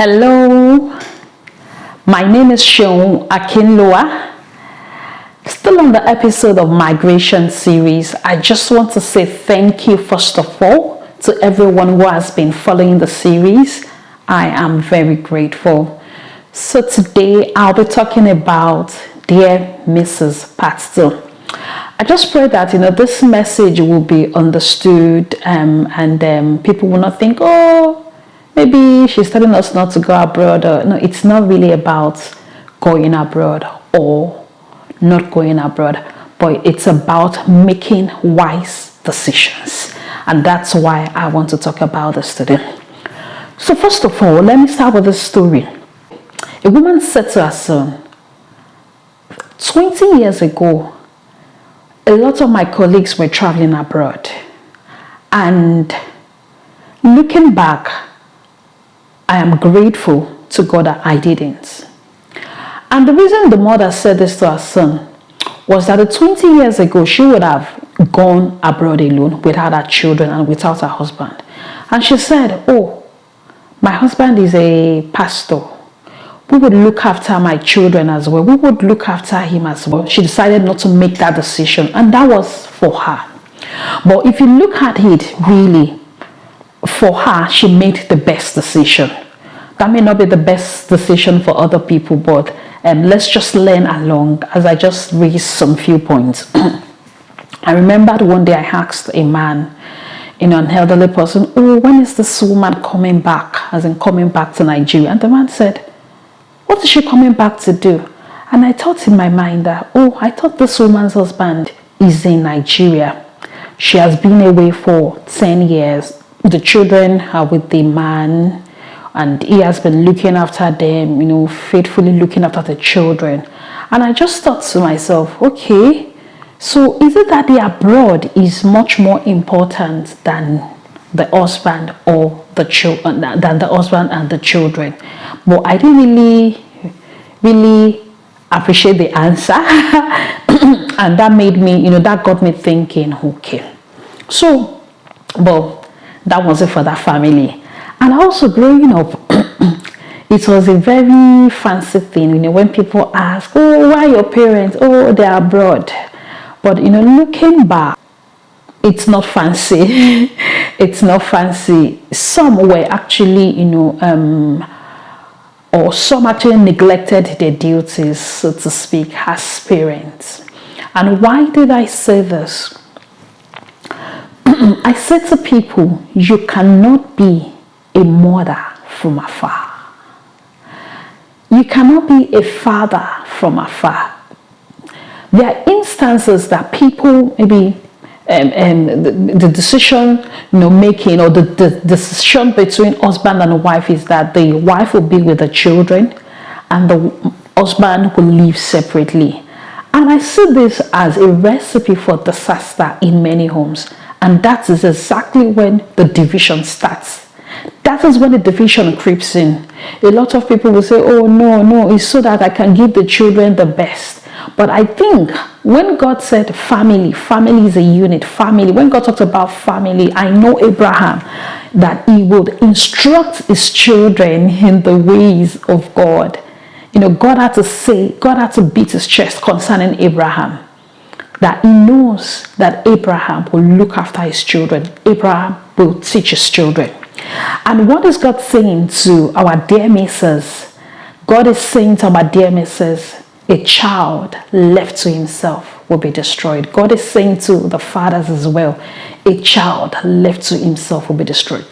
Hello, my name is Seun Akinloa. Still on the episode of Migration series, I just want to say thank you first of all to everyone who has been following the series. I am very grateful. So today I'll be talking about Dear Mrs. Part 2. I just pray that this message will be understood and people will not think, oh, maybe she's telling us not to go abroad. No, it's not really about going abroad or not going abroad, but it's about making wise decisions. And that's why I want to talk about this today. So first of all, let me start with this story. A woman said to her son, 20 years ago, a lot of my colleagues were traveling abroad. And looking back, I am grateful to God that I didn't. And the reason the mother said this to her son was that 20 years ago, she would have gone abroad alone without her children and without her husband. And she said, oh, my husband is a pastor. We would look after my children as well. We would look after him as well. She decided not to make that decision, and that was for her. But if you look at it really, for her, she made the best decision. That may not be the best decision for other people, but let's just learn along as I just raised some few points. I remembered one day I asked a man, an elderly person, oh, when is this woman coming back? As in coming back to Nigeria. And the man said, what is she coming back to do? And I thought in my mind that, oh, I thought this woman's husband is in Nigeria. She has been away for 10 years. The children are with the man and he has been looking after them, faithfully looking after the children. And I just thought to myself, okay, so is it that the abroad is much more important than the husband or the children, than the husband and the children? But I didn't really appreciate the answer. And that made me, that got me thinking, okay. So, but that wasn't for that family. And also growing up, it was a very fancy thing, when people ask, oh, why your parents? Oh, they're abroad. But, looking back, it's not fancy. It's not fancy. Some were actually, or some actually neglected their duties, so to speak, as parents. And why did I say this? I said to people, you cannot be a mother from afar. You cannot be a father from afar. There are instances that people maybe the decision making or the decision between husband and wife is that the wife will be with the children and the husband will live separately. And I see this as a recipe for disaster in many homes. And that is exactly when the division starts. That is when the division creeps in. A lot of people will say, oh, no, it's so that I can give the children the best. But I think when God said family is a unit, family, when God talks about family, I know Abraham, that he would instruct his children in the ways of God. God had to beat his chest concerning Abraham, that he knows that Abraham will look after his children. Abraham will teach his children. And what is God saying to our dear missus? God is saying to our dear missus, a child left to himself will be destroyed. God is saying to the fathers as well, a child left to himself will be destroyed.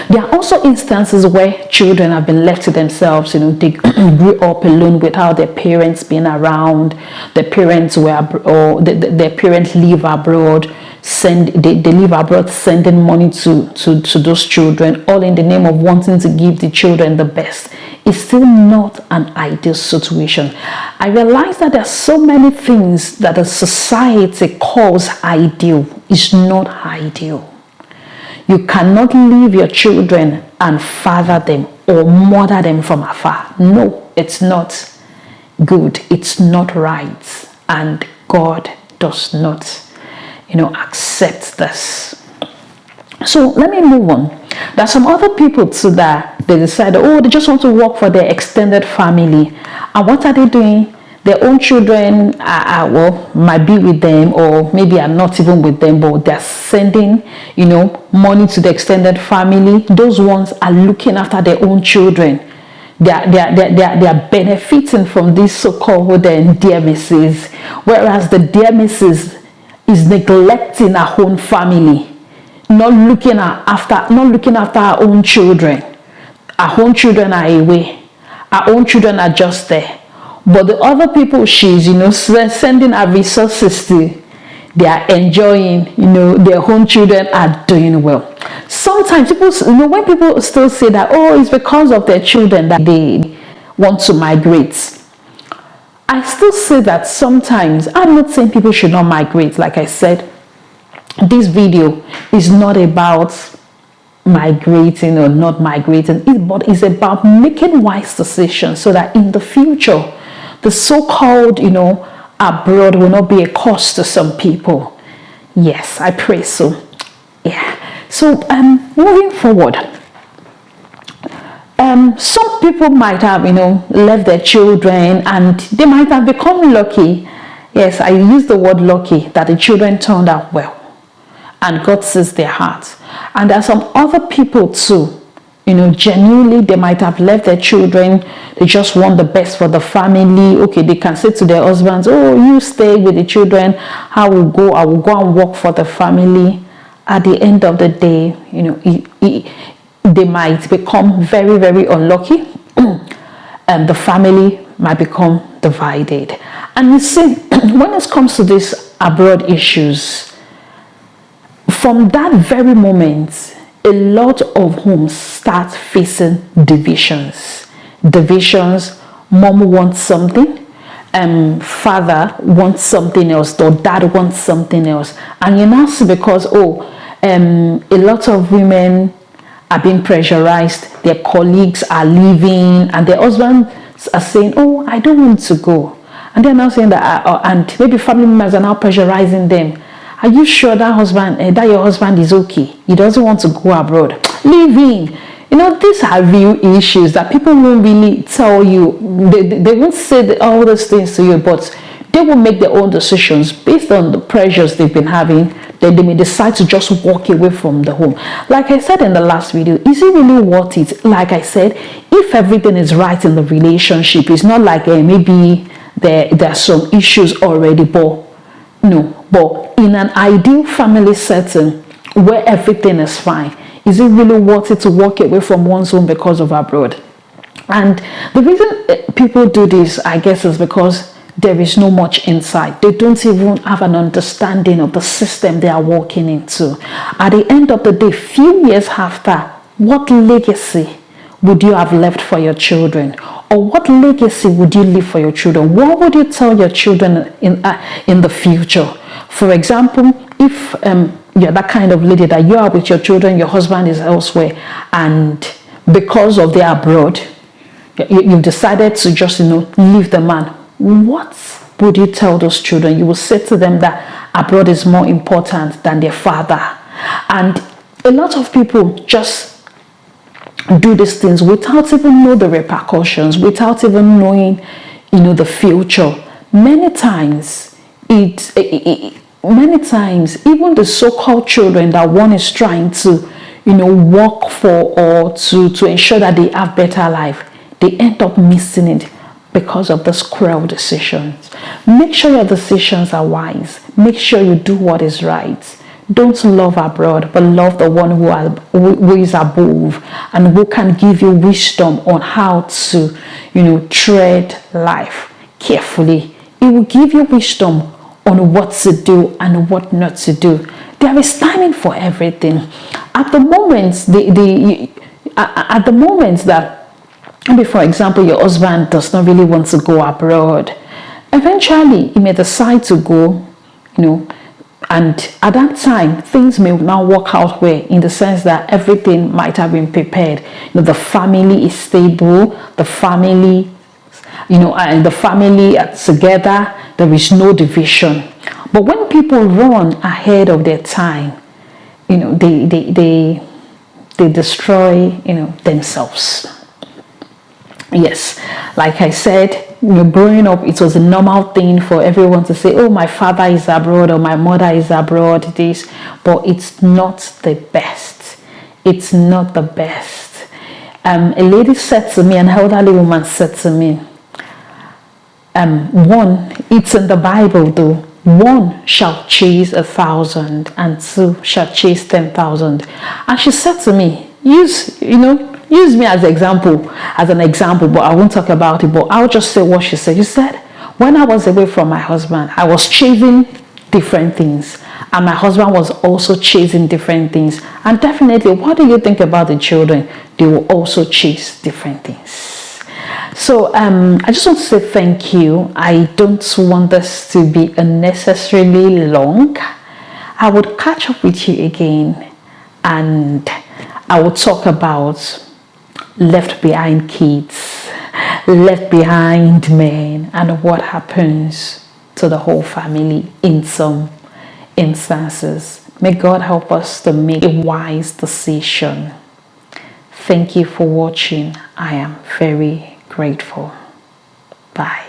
There are also instances where children have been left to themselves. They grew up alone without their parents being around. Their parents their parents live abroad. They live abroad, sending money to those children, all in the name of wanting to give the children the best. It's still not an ideal situation. I realize that there are so many things that a society calls ideal is not ideal. You cannot leave your children and father them or mother them from afar. No, it's not good. It's not right. And God does not, accept this. So let me move on. There are some other people too that they decide, oh, they just want to work for their extended family. And what are they doing? Their own children well, might be with them, or maybe are not even with them, but they're sending, money to the extended family. Those ones are looking after their own children. They are benefiting from this so-called dear Mrs. Whereas the dear Mrs. is neglecting her own family, not looking after our own children. Our own children are away. Our own children are just there. But the other people she's, sending her resources to, they are enjoying, their own children are doing well. Sometimes people, when people still say that, oh, it's because of their children that they want to migrate. I still say that sometimes. I'm not saying people should not migrate. Like I said, this video is not about migrating or not migrating, but it's about making wise decisions so that in the future, the so-called, abroad will not be a cost to some people. Yes, I pray so. Yeah. So, moving forward, some people might have, left their children and they might have become lucky. Yes, I use the word lucky, that the children turned out well and God sees their hearts. And there are some other people too, genuinely they might have left their children. They just want the best for the family. Okay, they can say to their husbands, oh, you stay with the children. I will go and work for the family. At the end of the day, they might become very, very unlucky. And the family might become divided. And you see, when it comes to these abroad issues, from that very moment, a lot of homes start facing divisions. Mom wants something, father wants something else, or dad wants something else. And you now see, because a lot of women are being pressurized, their colleagues are leaving, and their husbands are saying, oh, I don't want to go. And they're now saying that, and maybe family members are now pressurizing them. Are you sure that your husband is okay? He doesn't want to go abroad. Leave him. These are real issues that people won't really tell you. They won't say all those things to you, but they will make their own decisions based on the pressures they've been having. Then they may decide to just walk away from the home. Like I said in the last video, is it really worth it? Like I said, if everything is right in the relationship, it's not like maybe there are some issues already, but in an ideal family setting where everything is fine, is it really worth it to walk away from one's home because of abroad? And the reason people do this, I guess, is because there is no much insight. They don't even have an understanding of the system they are walking into. At the end of the day, few years after, what legacy would you have left for your children? Or what legacy would you leave for your children? What would you tell your children in the future? For example, if you're that kind of lady that you are with your children, your husband is elsewhere, and because of the abroad, you've decided to just leave the man. What would you tell those children? You will say to them that abroad is more important than their father. And a lot of people just do these things without even knowing the repercussions, without even knowing, the future. Many times, even the so-called children that one is trying to, work for, or to ensure that they have better life, they end up missing it because of those cruel decisions. Make sure your decisions are wise. Make sure you do what is right. Don't love abroad, but love the one who is above and who can give you wisdom on how to, tread life carefully. It will give you wisdom on what to do and what not to do. There is timing for everything. At the moment, that, maybe for example, your husband does not really want to go abroad, eventually he may decide to go, and at that time things may now work out well, in the sense that everything might have been prepared. The family is stable, the family, and the family are together. There is no division. But when people run ahead of their time, they destroy, themselves. Yes, like I said, growing up, it was a normal thing for everyone to say, oh, my father is abroad or my mother is abroad, this, but it's not the best. It's not the best. A lady said to me, an elderly woman said to me, one, it's in the Bible though, one shall chase 1,000 and two shall chase 10,000. And she said to me, use me as an example, but I won't talk about it, but I'll just say what she said. She said, when I was away from my husband, I was chasing different things, and my husband was also chasing different things. And definitely, what do you think about the children? They will also chase different things. So I just want to say thank you. I don't want this to be unnecessarily long. I would catch up with you again, and I will talk about left behind kids, left behind men, and what happens to the whole family in some instances. May God help us to make a wise decision. Thank you for watching. I am very grateful. Bye.